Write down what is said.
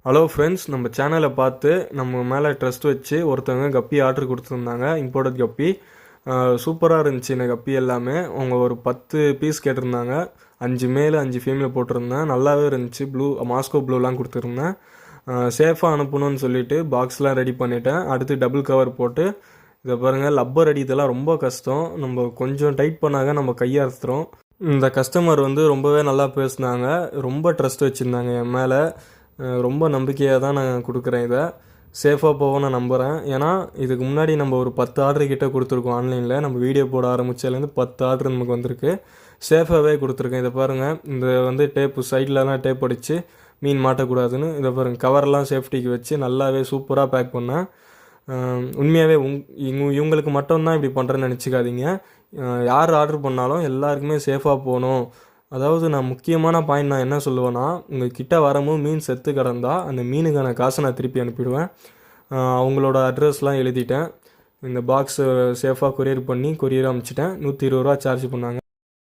Hello friends, நம்ம சேனலை பார்த்து நம்ம மேலே ட்ரஸ்ட் வச்சு ஒருத்தவங்க கப்பி ஆர்டர் கொடுத்துருந்தாங்க. இம்போர்ட்டட் கப்பி சூப்பராக இருந்துச்சு. இந்த கப்பி எல்லாமே அவங்க ஒரு 10 பீஸ் கேட்டிருந்தாங்க. 5 மேல் 5 ஃபீமேல் போட்டிருந்தேன். நல்லாவே இருந்துச்சு. மாஸ்கோ ப்ளூலாம் கொடுத்துருந்தேன். சேஃபாக அனுப்பணும்னு சொல்லிவிட்டு பாக்ஸ்லாம் ரெடி பண்ணிவிட்டேன். அடுத்து டபுள் கவர் போட்டு இதை பாருங்கள், லப்பர் அடித்தெல்லாம் ரொம்ப கஷ்டம். நம்ம கொஞ்சம் டைட் பண்ணாங்க நம்ம கையை அறுத்துறோம். இந்த கஸ்டமர் ரொம்பவே நல்லா பேசுனாங்க. ரொம்ப ட்ரஸ்ட் வச்சுருந்தாங்க என் மேலே. ரொம்ப நம்பிக்கையாக தான் நான் கொடுக்குறேன். இதை சேஃபாக போக நான் நம்புகிறேன். ஏன்னா இதுக்கு முன்னாடி நம்ம ஒரு 10 ஆர்டர் கிட்டே கொடுத்துருக்கோம். ஆன்லைனில் நம்ம வீடியோ போட ஆரம்பித்ததுலேருந்து 10 ஆர்டர் நமக்கு வந்திருக்கு. சேஃபாகவே கொடுத்துருக்கேன். இதை பாருங்கள், இந்த டேப்பு சைட்லலாம் டேப் அடித்து மீன் மாட்டக்கூடாதுன்னு இதை பாருங்கள், கவரெல்லாம் சேஃப்டிக்கு வச்சு நல்லாவே சூப்பராக பேக் பண்ணேன். உண்மையாகவே இவங்களுக்கு மட்டும்தான் இப்படி பண்ணுறேன்னு நினச்சிக்காதீங்க. யார் ஆர்டர் பண்ணாலும் எல்லாருக்குமே சேஃபாக போகணும். அதாவது நான் முக்கியமான பாயிண்ட் நான் என்ன சொல்லுவேன்னா, உங்கள் கிட்ட வரும்போது மீன் செத்து கிடந்தா அந்த மீனுக்கான காசை நான் திருப்பி அனுப்பிடுவேன். அவங்களோட அட்ரஸ்லாம் எழுதிட்டேன். இந்த பாக்ஸை சேஃபாக கொரியர் பண்ணி கொரியர் அனுப்பிச்சிட்டேன். 120 ரூபா சார்ஜ் பண்ணாங்க.